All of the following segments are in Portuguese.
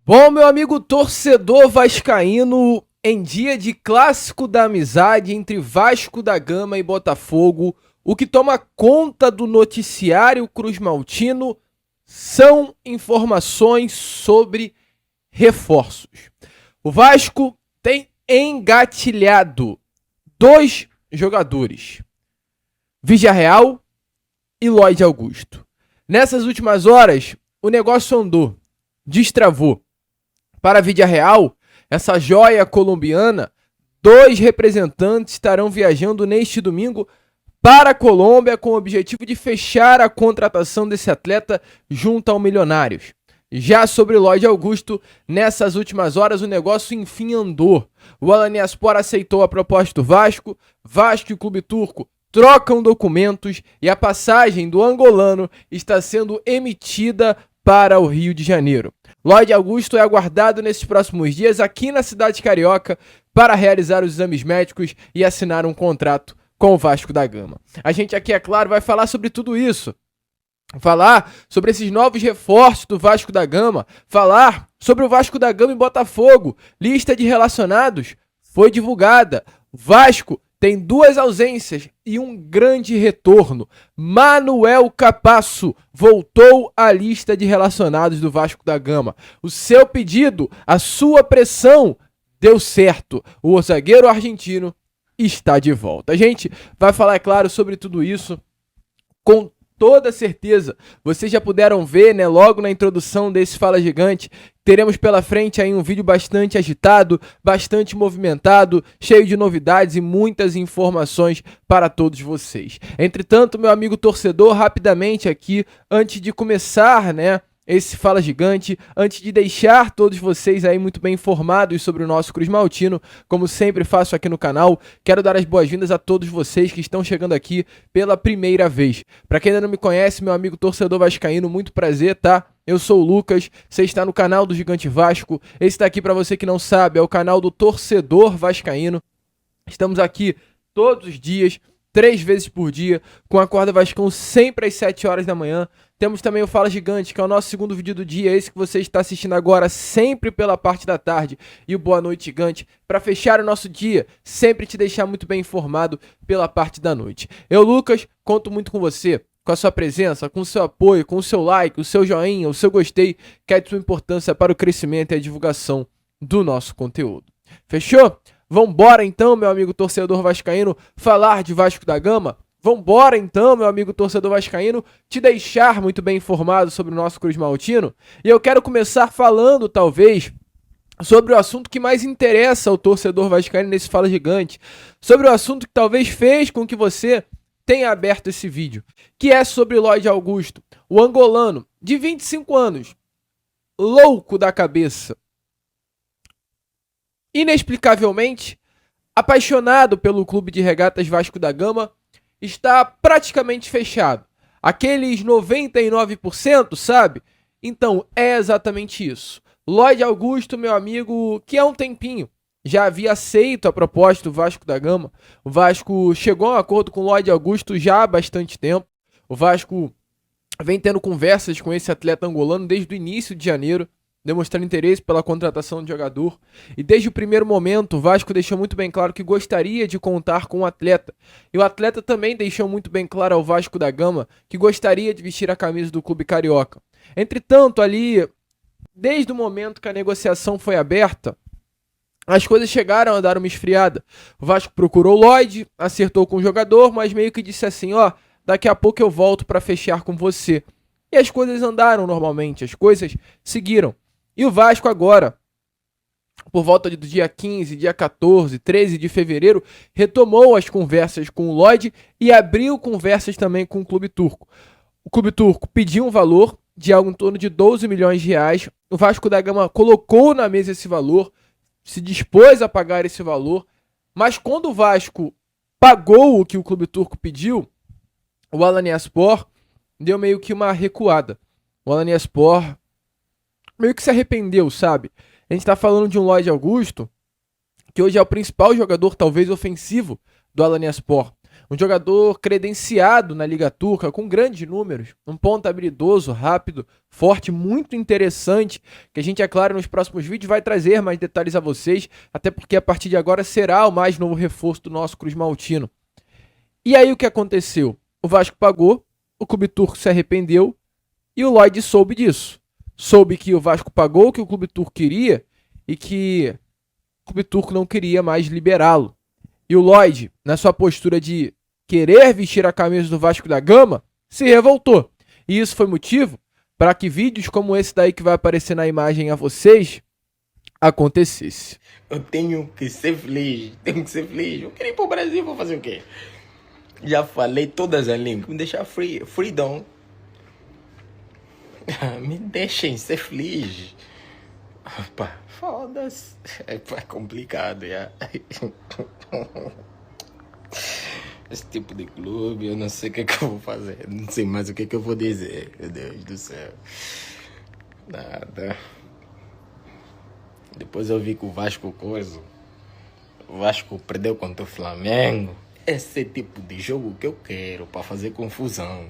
Bom, meu amigo torcedor vascaíno, em dia de clássico da amizade entre Vasco da Gama e Botafogo, o que toma conta do noticiário cruzmaltino são informações sobre reforços. O Vasco tem engatilhado dois jogadores, Villarreal e Lloyd Augusto. Nessas últimas horas, o negócio andou, destravou. Para a Villarreal, essa joia colombiana, dois representantes estarão viajando neste domingo para a Colômbia com o objetivo de fechar a contratação desse atleta junto ao Milionários. Já sobre Lloyd Augusto, nessas últimas horas o negócio enfim andou. O Alanyaspor aceitou a proposta do Vasco, Vasco e o Clube Turco trocam documentos e a passagem do angolano está sendo emitida para o Rio de Janeiro. Lloyd Augusto é aguardado nesses próximos dias aqui na cidade carioca para realizar os exames médicos e assinar um contrato com o Vasco da Gama. A gente aqui, é claro, vai falar sobre tudo isso. Falar sobre esses novos reforços do Vasco da Gama. Falar sobre o Vasco da Gama e Botafogo. Lista de relacionados foi divulgada. Vasco tem duas ausências e um grande retorno. Manuel Capasso voltou à lista de relacionados do Vasco da Gama. O seu pedido, a sua pressão, deu certo. O zagueiro argentino está de volta. A gente vai falar, é claro, sobre tudo isso com toda certeza. Vocês já puderam ver, né, logo na introdução desse Fala Gigante, teremos pela frente aí um vídeo bastante agitado, bastante movimentado, cheio de novidades e muitas informações para todos vocês. Entretanto, meu amigo torcedor, rapidamente aqui, antes de começar, né, esse Fala Gigante, antes de deixar todos vocês aí muito bem informados sobre o nosso cruzmaltino, como sempre faço aqui no canal, quero dar as boas-vindas a todos vocês que estão chegando aqui pela primeira vez. Para quem ainda não me conhece, meu amigo torcedor vascaíno, muito prazer, tá? Eu sou o Lucas, você está no canal do Gigante Vasco, esse daqui, para você que não sabe, é o canal do torcedor vascaíno. Estamos aqui todos os dias, 3 vezes por dia, com a Acorda Vascão sempre às 7 horas da manhã. Temos também o Fala Gigante, que é o nosso segundo vídeo do dia, esse que você está assistindo agora, sempre pela parte da tarde. E o Boa Noite Gigante, para fechar o nosso dia, sempre te deixar muito bem informado pela parte da noite. Eu, Lucas, conto muito com você, com a sua presença, com o seu apoio, com o seu like, o seu joinha, o seu gostei, que é de sua importância para o crescimento e a divulgação do nosso conteúdo. Fechou? Vambora então, meu amigo torcedor vascaíno, falar de Vasco da Gama? Vambora então, meu amigo torcedor vascaíno, te deixar muito bem informado sobre o nosso cruzmaltino? E eu quero começar falando, talvez, sobre o assunto que mais interessa ao torcedor vascaíno nesse Fala Gigante, sobre o assunto que talvez fez com que você tenha aberto esse vídeo, que é sobre Lloyd Augusto, o angolano de 25 anos, louco da cabeça, inexplicavelmente apaixonado pelo clube de regatas Vasco da Gama, está praticamente fechado. Aqueles 99%, sabe? Então, é exatamente isso. Lloyd Augusto, meu amigo, que há um tempinho já havia aceito a proposta do Vasco da Gama. O Vasco chegou a um acordo com o Lloyd Augusto já há bastante tempo. O Vasco vem tendo conversas com esse atleta angolano desde o início de janeiro, demonstrando interesse pela contratação do jogador. E desde o primeiro momento, o Vasco deixou muito bem claro que gostaria de contar com o atleta. E o atleta também deixou muito bem claro ao Vasco da Gama que gostaria de vestir a camisa do clube carioca. Entretanto, ali, desde o momento que a negociação foi aberta, as coisas chegaram a dar uma esfriada. O Vasco procurou o Lloyd, acertou com o jogador, mas meio que disse assim, ó, daqui a pouco eu volto para fechar com você. E as coisas andaram normalmente, as coisas seguiram. E o Vasco agora, por volta do dia 15, dia 14, 13 de fevereiro, retomou as conversas com o Lloyd e abriu conversas também com o Clube Turco. O Clube Turco pediu um valor de algo em torno de 12 milhões de reais. O Vasco da Gama colocou na mesa esse valor, se dispôs a pagar esse valor, mas quando o Vasco pagou o que o Clube Turco pediu, o Alanyaspor deu meio que uma recuada. O Alanyaspor meio que se arrependeu, sabe? A gente tá falando de um Lloyd Augusto, que hoje é o principal jogador, talvez, ofensivo do Alanyaspor. Um jogador credenciado na Liga Turca, com grandes números, um ponta habilidoso, rápido, forte, muito interessante, que a gente, é claro, nos próximos vídeos vai trazer mais detalhes a vocês, até porque a partir de agora será o mais novo reforço do nosso Cruz Maltino. E aí o que aconteceu? O Vasco pagou, o clube turco se arrependeu e o Lloyd soube disso. Soube que o Vasco pagou o que o clube turco queria e que o clube turco não queria mais liberá-lo. E o Lloyd, na sua postura de querer vestir a camisa do Vasco da Gama, se revoltou. E isso foi motivo para que vídeos como esse daí que vai aparecer na imagem a vocês acontecesse. Eu tenho que ser feliz, Eu quero ir pro Brasil, vou fazer o quê? Já falei todas as línguas, me deixar freedom. Me deixem ser feliz. Opa, foda-se. É complicado, já. Esse tipo de clube, eu não sei o que eu vou fazer. Não sei mais o que eu vou dizer. Meu Deus do céu. Nada. Depois eu vi que o Vasco O Vasco perdeu contra o Flamengo. Esse tipo de jogo que eu quero para fazer confusão.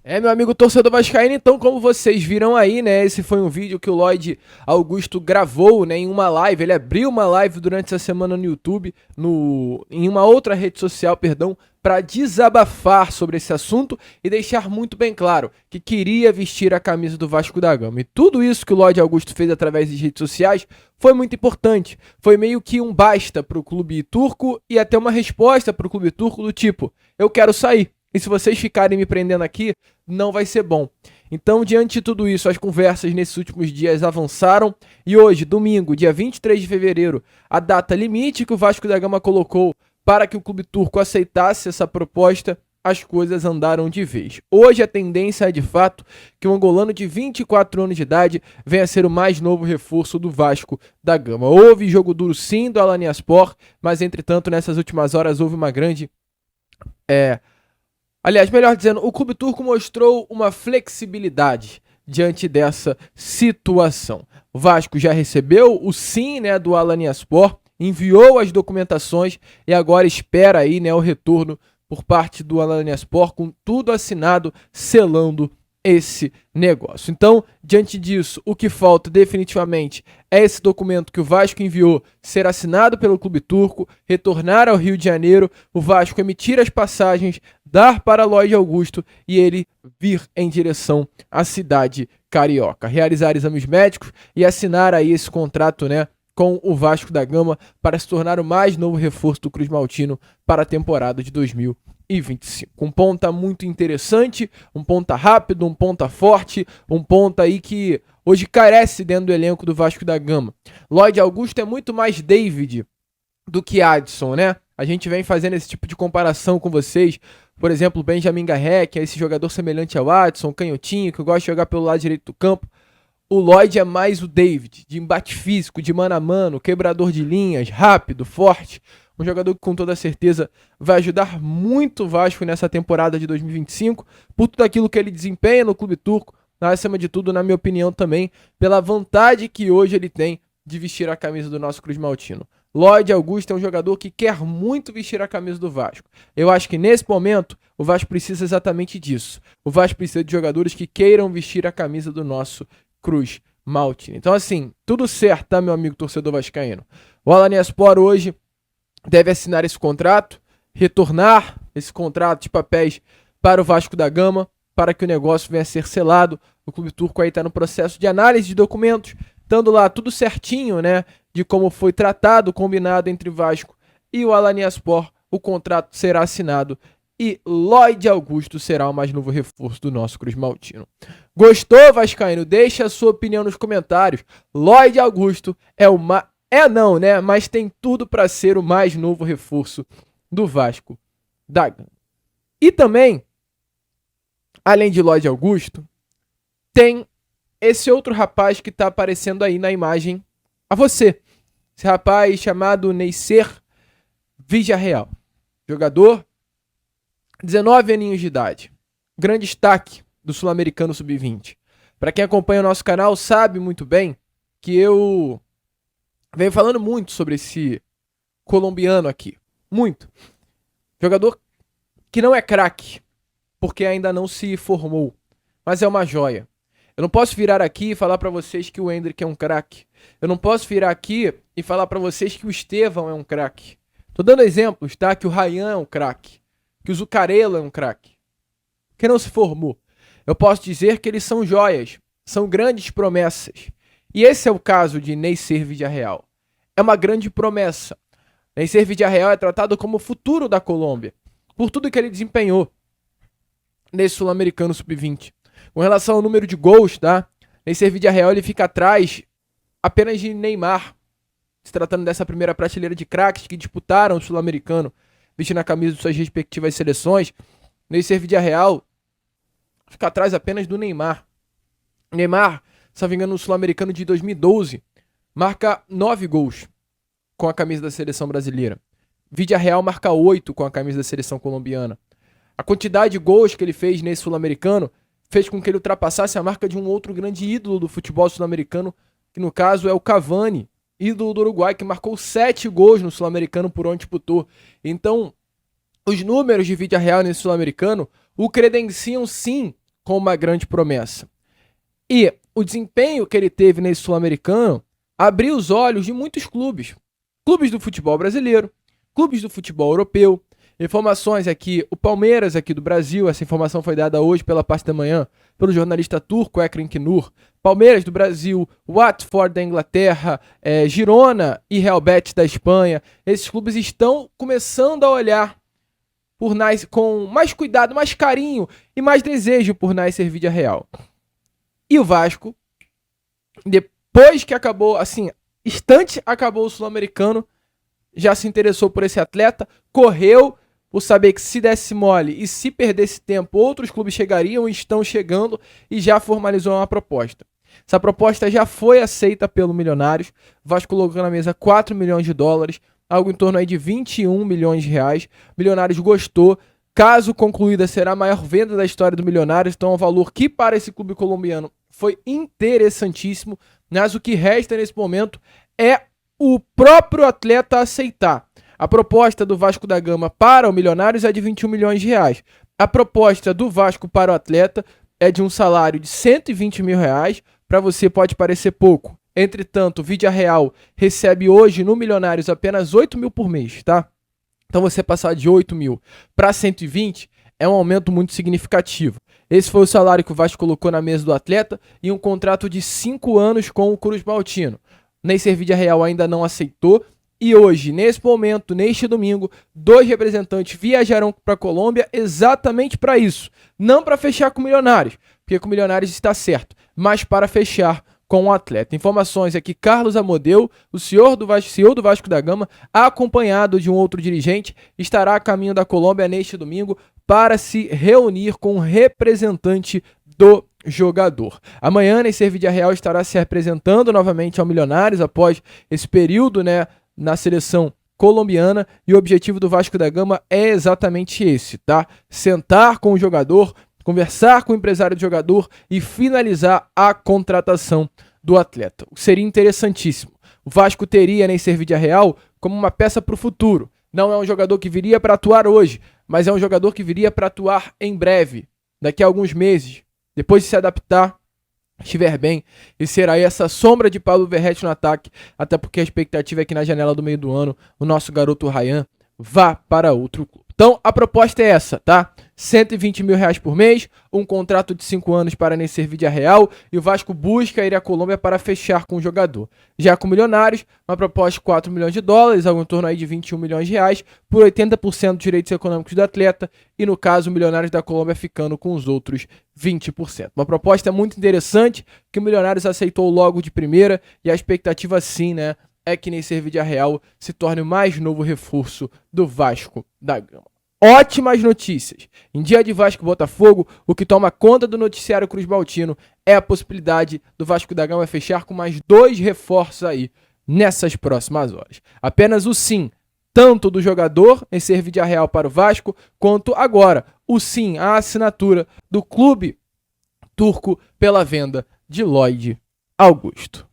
Meu amigo torcedor vascaíno, então como vocês viram aí, né, esse foi um vídeo que o Lloyd Augusto gravou, né, em uma live, ele abriu uma live durante essa semana no YouTube, em uma outra rede social, perdão, para desabafar sobre esse assunto e deixar muito bem claro que queria vestir a camisa do Vasco da Gama. E tudo isso que o Lloyd Augusto fez através das redes sociais foi muito importante, foi meio que um basta para o clube turco e até uma resposta para o clube turco do tipo, eu quero sair. E se vocês ficarem me prendendo aqui, não vai ser bom. Então, diante de tudo isso, as conversas nesses últimos dias avançaram. E hoje, domingo, dia 23 de fevereiro, a data limite que o Vasco da Gama colocou para que o clube turco aceitasse essa proposta, as coisas andaram de vez. Hoje a tendência é, de fato, que o angolano de 24 anos de idade venha a ser o mais novo reforço do Vasco da Gama. Houve jogo duro sim do Alanyaspor, mas, entretanto, nessas últimas horas houve uma grande... Aliás, melhor dizendo, o clube turco mostrou uma flexibilidade diante dessa situação. O Vasco já recebeu o sim, né, do Alanyaspor, enviou as documentações e agora espera aí, né, o retorno por parte do Alanyaspor com tudo assinado, selando esse negócio. Então, diante disso, o que falta definitivamente é esse documento que o Vasco enviou ser assinado pelo clube turco, retornar ao Rio de Janeiro, o Vasco emitir as passagens, dar para Lloyd Augusto e ele vir em direção à cidade carioca, realizar exames médicos e assinar aí esse contrato, né, com o Vasco da Gama para se tornar o mais novo reforço do Cruz Maltino para a temporada de 2025. Um ponta muito interessante, um ponta rápido, um ponta forte, um ponta aí que hoje carece dentro do elenco do Vasco da Gama. Lloyd Augusto é muito mais David do que Adson, né? A gente vem fazendo esse tipo de comparação com vocês. Por exemplo, Benjamin Garré, que é esse jogador semelhante ao Adson, canhotinho, que gosta de jogar pelo lado direito do campo. O Lloyd é mais o David, de embate físico, de mano a mano, quebrador de linhas, rápido, forte. Um jogador que com toda certeza vai ajudar muito o Vasco nessa temporada de 2025, por tudo aquilo que ele desempenha no clube turco, acima de tudo, na minha opinião também, pela vontade que hoje ele tem de vestir a camisa do nosso Cruz Maltino. Lloyd Augusto é um jogador que quer muito vestir a camisa do Vasco. Eu acho que nesse momento o Vasco precisa exatamente disso. O Vasco precisa de jogadores que queiram vestir a camisa do nosso Cruz Maltino. Então, assim, tudo certo, tá, meu amigo torcedor vascaíno? O Alanyaspor hoje deve assinar esse contrato, retornar esse contrato de papéis para o Vasco da Gama, para que o negócio venha a ser selado. O clube turco aí está no processo de análise de documentos, estando lá tudo certinho, né, de como foi tratado, combinado entre Vasco e o Alanyaspor. O contrato será assinado e Lloyd Augusto será o mais novo reforço do nosso Cruz Maltino. Gostou, vascaíno? Deixa a sua opinião nos comentários. Lloyd Augusto não, né? Mas tem tudo para ser o mais novo reforço do Vasco da Gama. E também, além de Lloyd Augusto, tem esse outro rapaz que está aparecendo aí na imagem a você. Esse rapaz chamado Neisser Villarreal. Jogador, 19 aninhos de idade. Grande destaque do Sul-Americano Sub-20. Para quem acompanha o nosso canal sabe muito bem que eu venho falando muito sobre esse colombiano aqui. Muito. Jogador que não é craque, porque ainda não se formou, mas é uma joia. Eu não posso virar aqui e falar pra vocês que o Endrick é um craque. Eu não posso virar aqui e falar pra vocês que o Estevão é um craque. Tô dando exemplos, tá? Que o Ryan é um craque, que o Zuccarello é um craque, que não se formou. Eu posso dizer que eles são joias, são grandes promessas. E esse é o caso de Neisser Villarreal. É uma grande promessa. Neisser Villarreal é tratado como o futuro da Colômbia, por tudo que ele desempenhou nesse Sul-Americano Sub-20. Com relação ao número de gols, tá? Neisser Villarreal ele fica atrás apenas de Neymar, se tratando dessa primeira prateleira de craques que disputaram o Sul-Americano, vestindo a camisa de suas respectivas seleções. Neisser Villarreal fica atrás apenas do Neymar. Neymar, se não me engano, no Sul-Americano de 2012, marca 9 gols com a camisa da seleção brasileira. Villarreal marca 8 com a camisa da seleção colombiana. A quantidade de gols que ele fez nesse Sul-Americano fez com que ele ultrapassasse a marca de um outro grande ídolo do futebol sul-americano, que no caso é o Cavani, ídolo do Uruguai, que marcou 7 gols no Sul-Americano por onde disputou. Então, os números de Villarreal nesse Sul-Americano o credenciam sim como uma grande promessa. E o desempenho que ele teve nesse Sul-Americano abriu os olhos de muitos clubes. Clubes do futebol brasileiro, clubes do futebol europeu. Informações aqui, o Palmeiras aqui do Brasil, essa informação foi dada hoje pela parte da manhã pelo jornalista turco Ekrem Kinur. Palmeiras do Brasil, Watford da Inglaterra, Girona e Real Betis da Espanha. Esses clubes estão começando a olhar por Neisser com mais cuidado, mais carinho e mais desejo por Neisser Villarreal. E o Vasco, depois que acabou, assim, instante acabou o Sul-Americano, já se interessou por esse atleta, correu por saber que se desse mole e se perdesse tempo, outros clubes chegariam e estão chegando e já formalizou uma proposta. Essa proposta já foi aceita pelo Milionários, o Vasco colocou na mesa 4 milhões de dólares, algo em torno aí de 21 milhões de reais. Milionários gostou. Caso concluída, será a maior venda da história do Milionários, então é um valor que para esse clube colombiano foi interessantíssimo, mas o que resta nesse momento é o próprio atleta aceitar. A proposta do Vasco da Gama para o Milionários é de 21 milhões de reais. A proposta do Vasco para o atleta é de um salário de 120 mil reais. Para você pode parecer pouco. Entretanto, o Villarreal recebe hoje no Milionários apenas 8 mil por mês, tá? Então você passar de 8 mil para 120 é um aumento muito significativo. Esse foi o salário que o Vasco colocou na mesa do atleta e um contrato de 5 anos com o Cruz Maltino. Neisser Villarreal ainda não aceitou e hoje, nesse momento, neste domingo, 2 representantes viajarão para a Colômbia exatamente para isso. Não para fechar com o Milionários, porque com o Milionários está certo, mas para fechar com o atleta. Informações é que Carlos Amodeu, o CEO do Vasco da Gama, acompanhado de um outro dirigente, estará a caminho da Colômbia neste domingo para se reunir com o representante do jogador. Amanhã, Neisser Villarreal estará se apresentando novamente ao Milionários após esse período, na seleção colombiana, e o objetivo do Vasco da Gama é exatamente esse, tá? Sentar com o jogador, conversar com o empresário do jogador e finalizar a contratação do atleta. Seria interessantíssimo. O Vasco teria Neisser Villarreal como uma peça para o futuro. Não é um jogador que viria para atuar hoje, mas é um jogador que viria para atuar em breve, daqui a alguns meses, depois de se adaptar, estiver bem, e será aí essa sombra de Pablo Verratti no ataque, até porque a expectativa é que na janela do meio do ano o nosso garoto Ryan vá para outro clube. Então a proposta é essa, tá? 120 mil reais por mês, um contrato de 5 anos para Neisser Villarreal e o Vasco busca ir à Colômbia para fechar com o jogador. Já com Milionários, uma proposta de 4 milhões de dólares, algo em torno aí de 21 milhões de reais, por 80% dos direitos econômicos do atleta e no caso o Milionários da Colômbia ficando com os outros 20%. Uma proposta muito interessante que o Milionários aceitou logo de primeira e a expectativa sim, é que Neisser Villarreal se torne o mais novo reforço do Vasco da Gama. Ótimas notícias. Em dia de Vasco e Botafogo, o que toma conta do noticiário Cruz Maltino é a possibilidade do Vasco da Gama fechar com mais 2 reforços aí nessas próximas horas. Apenas o sim, tanto do jogador Neisser Villarreal para o Vasco, quanto agora o sim, a assinatura do clube turco pela venda de Lloyd Augusto.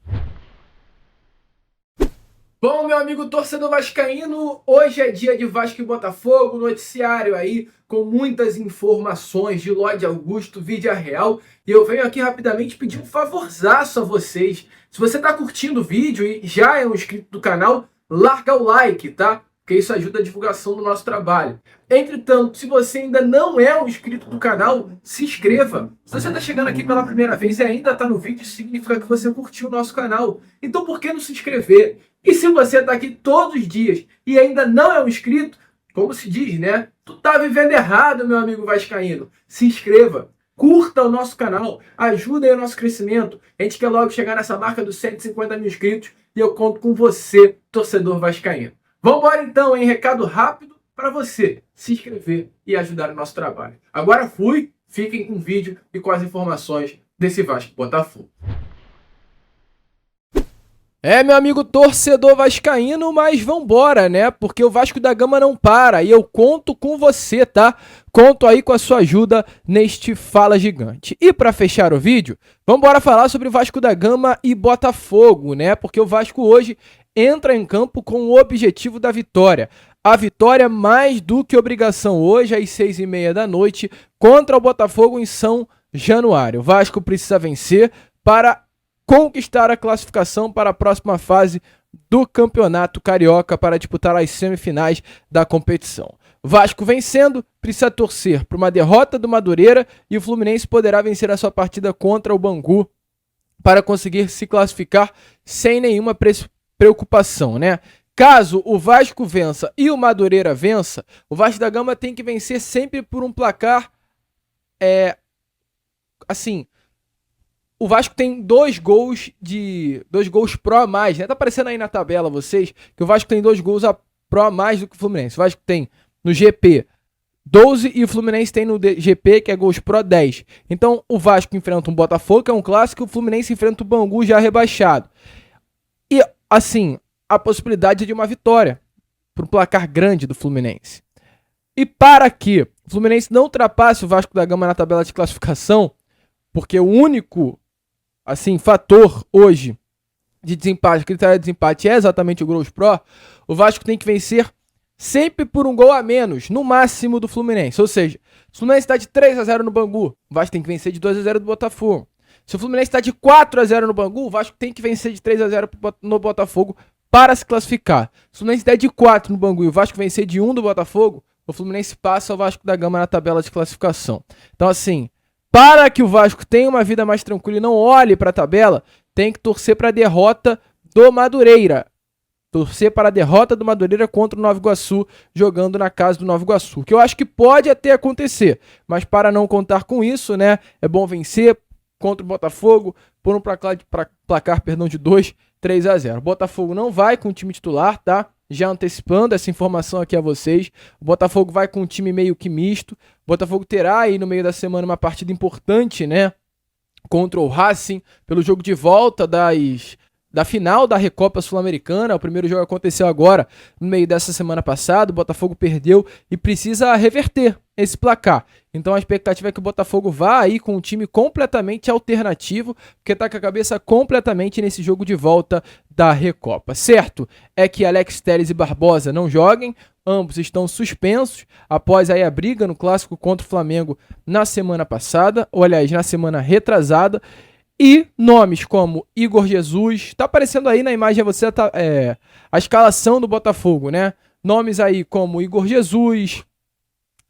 Bom, meu amigo torcedor vascaíno, hoje é dia de Vasco e Botafogo, noticiário aí com muitas informações de Lloyd Augusto, Vídea Real, e eu venho aqui rapidamente pedir um favorzaço a vocês. Se você está curtindo o vídeo e já é um inscrito do canal, larga o like, tá? Porque isso ajuda a divulgação do nosso trabalho. Entretanto, se você ainda não é um inscrito do canal, se inscreva. Se você está chegando aqui pela primeira vez e ainda está no vídeo, isso significa que você curtiu o nosso canal. Então por que não se inscrever? E se você está aqui todos os dias e ainda não é um inscrito, como se diz, né? Tu tá vivendo errado, meu amigo vascaíno. Se inscreva, curta o nosso canal, ajuda aí o nosso crescimento. A gente quer logo chegar nessa marca dos 150 mil inscritos e eu conto com você, torcedor vascaíno. Vamos embora então, hein? Recado rápido para você se inscrever e ajudar o nosso trabalho. Agora fui, fiquem com o vídeo e com as informações desse Vasco Botafogo. Meu amigo torcedor vascaíno, mas vambora, né? Porque o Vasco da Gama não para e eu conto com você, tá? Conto aí com a sua ajuda neste Fala Gigante. E para fechar o vídeo, vambora falar sobre o Vasco da Gama e Botafogo, né? Porque o Vasco hoje entra em campo com o objetivo da vitória. A vitória mais do que obrigação hoje, às 6h30 da noite, contra o Botafogo em São Januário. O Vasco precisa vencer para conquistar a classificação para a próxima fase do Campeonato Carioca para disputar as semifinais da competição. Vasco vencendo, precisa torcer para uma derrota do Madureira e o Fluminense poderá vencer a sua partida contra o Bangu para conseguir se classificar sem nenhuma preocupação, né? Caso o Vasco vença e o Madureira vença, o Vasco da Gama tem que vencer sempre por um placar o Vasco tem dois gols pró a mais, né? Tá aparecendo aí na tabela vocês que o Vasco tem 2 gols pró a mais do que o Fluminense. O Vasco tem no GP 12 e o Fluminense tem no GP, que é gols pró 10. Então o Vasco enfrenta um Botafogo, que é um clássico, e o Fluminense enfrenta o Bangu já rebaixado. E assim, a possibilidade de uma vitória por um placar grande do Fluminense. E para que o Fluminense não ultrapasse o Vasco da Gama na tabela de classificação, porque o único fator hoje de desempate, critério de desempate é exatamente o gols pró, o Vasco tem que vencer sempre por um gol a menos, no máximo do Fluminense. Ou seja, se o Fluminense está de 3-0 no Bangu, o Vasco tem que vencer de 2-0 do Botafogo. Se o Fluminense está de 4-0 no Bangu, o Vasco tem que vencer de 3-0 no Botafogo para se classificar. Se o Fluminense der de 4 no Bangu e o Vasco vencer de 1 do Botafogo, o Fluminense passa o Vasco da Gama na tabela de classificação. Então assim, para que o Vasco tenha uma vida mais tranquila e não olhe para a tabela, tem que torcer para a derrota do Madureira. Torcer para a derrota do Madureira contra o Nova Iguaçu, jogando na casa do Nova Iguaçu. Que eu acho que pode até acontecer, mas para não contar com isso, né, é bom vencer contra o Botafogo por um placar de 2-3-0. O Botafogo não vai com o time titular, tá? Já antecipando essa informação aqui a vocês, o Botafogo vai com um time meio que misto. O Botafogo terá aí no meio da semana uma partida importante, né? Contra o Racing, pelo jogo de volta da final da Recopa Sul-Americana. O primeiro jogo aconteceu agora, no meio dessa semana passada. O Botafogo perdeu e precisa reverter esse placar. Então a expectativa é que o Botafogo vá aí com um time completamente alternativo, porque tá com a cabeça completamente nesse jogo de volta da Recopa. Certo é que Alex Telles e Barbosa não joguem, ambos estão suspensos após aí a briga no clássico contra o Flamengo na semana passada, ou aliás, na semana retrasada. E nomes como Igor Jesus, tá aparecendo aí na imagem a escalação do Botafogo, né? Nomes aí como Igor Jesus,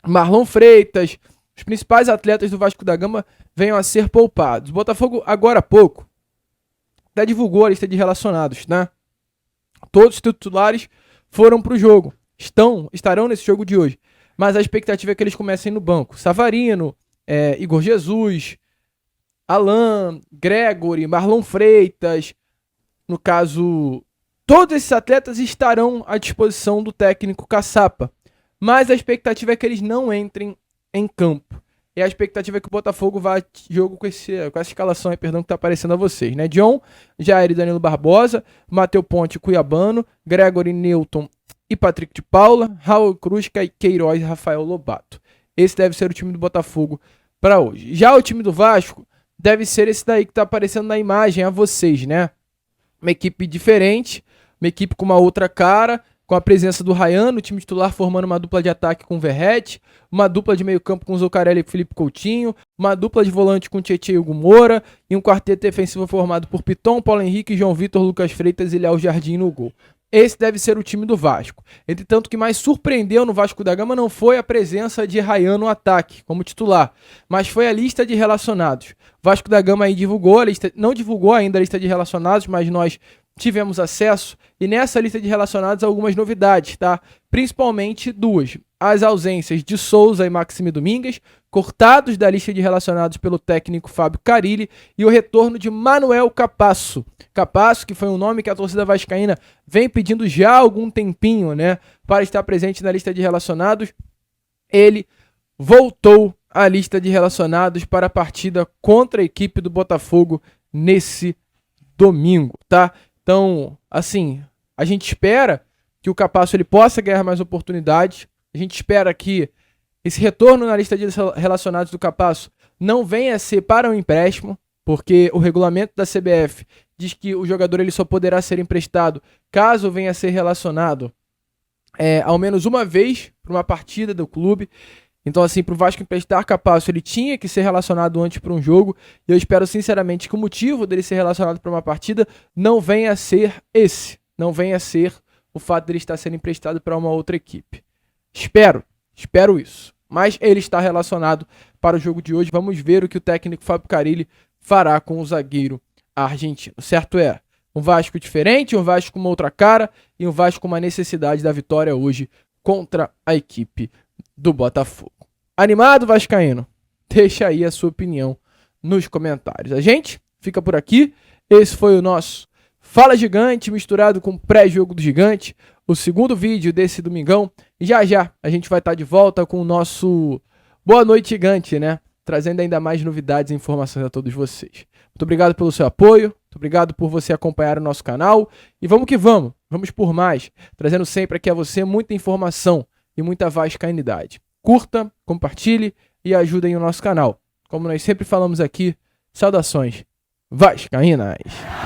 Marlon Freitas, os principais atletas do Vasco da Gama venham a ser poupados. O Botafogo, agora há pouco, até divulgou a lista de relacionados, né? Todos os titulares foram para o jogo, estarão nesse jogo de hoje. Mas a expectativa é que eles comecem no banco. Savarino, Igor Jesus, Alan, Gregory, Marlon Freitas, no caso, todos esses atletas estarão à disposição do técnico Caçapa, mas a expectativa é que eles não entrem em campo. E a expectativa é que o Botafogo vá a jogo com essa escalação aí, que está aparecendo a vocês, né? John, Jair e Danilo Barbosa, Matheus Ponte, Cuiabano, Gregory, Newton e Patrick de Paula, Raul Cruz, Queiroz e Rafael Lobato. Esse deve ser o time do Botafogo para hoje. Já o time do Vasco deve ser esse daí que está aparecendo na imagem a vocês, né? Uma equipe diferente, uma equipe com uma outra cara, com a presença do Ryan, o time titular formando uma dupla de ataque com o Verratti, uma dupla de meio campo com o Zuccarelli e Felipe Coutinho, uma dupla de volante com o Tietchan e Hugo Moura, e um quarteto defensivo formado por Piton, Paulo Henrique, João Vitor, Lucas Freitas e Léo Jardim no gol. Esse deve ser o time do Vasco. Entretanto, o que mais surpreendeu no Vasco da Gama não foi a presença de Ryan no ataque, como titular, mas foi a lista de relacionados. O Vasco da Gama aí divulgou a lista, não divulgou ainda a lista de relacionados, mas nós tivemos acesso, e nessa lista de relacionados algumas novidades, tá? Principalmente duas. As ausências de Souza e Maxime Domingues, cortados da lista de relacionados pelo técnico Fábio Carille, e o retorno de Manuel Capasso. Capasso, que foi um nome que a torcida vascaína vem pedindo já há algum tempinho, né, para estar presente na lista de relacionados. Ele voltou à lista de relacionados para a partida contra a equipe do Botafogo nesse domingo, tá? Então, assim, a gente espera que o Capasso ele possa ganhar mais oportunidades. A gente espera que esse retorno na lista de relacionados do Capasso não venha a ser para um empréstimo, porque o regulamento da CBF diz que o jogador ele só poderá ser emprestado caso venha a ser relacionado ao menos uma vez para uma partida do clube. Então, assim, para o Vasco emprestar Capasso, ele tinha que ser relacionado antes para um jogo, e eu espero sinceramente que o motivo dele ser relacionado para uma partida não venha a ser esse, não venha a ser o fato dele estar sendo emprestado para uma outra equipe. Espero isso. Mas ele está relacionado para o jogo de hoje. Vamos ver o que o técnico Fábio Carille fará com o zagueiro argentino. Certo é, um Vasco diferente, um Vasco com uma outra cara e um Vasco com uma necessidade da vitória hoje contra a equipe do Botafogo. Animado, vascaíno? Deixa aí a sua opinião nos comentários. A gente fica por aqui. Esse foi o nosso Fala Gigante misturado com pré-jogo do Gigante, o segundo vídeo desse domingão. E já a gente vai estar de volta com o nosso Boa Noite Gigante, né? Trazendo ainda mais novidades e informações a todos vocês. Muito obrigado pelo seu apoio, muito obrigado por você acompanhar o nosso canal. E vamos que vamos por mais, trazendo sempre aqui a você muita informação e muita vascainidade. Curta, compartilhe e ajudem o nosso canal. Como nós sempre falamos aqui, saudações vascaínas!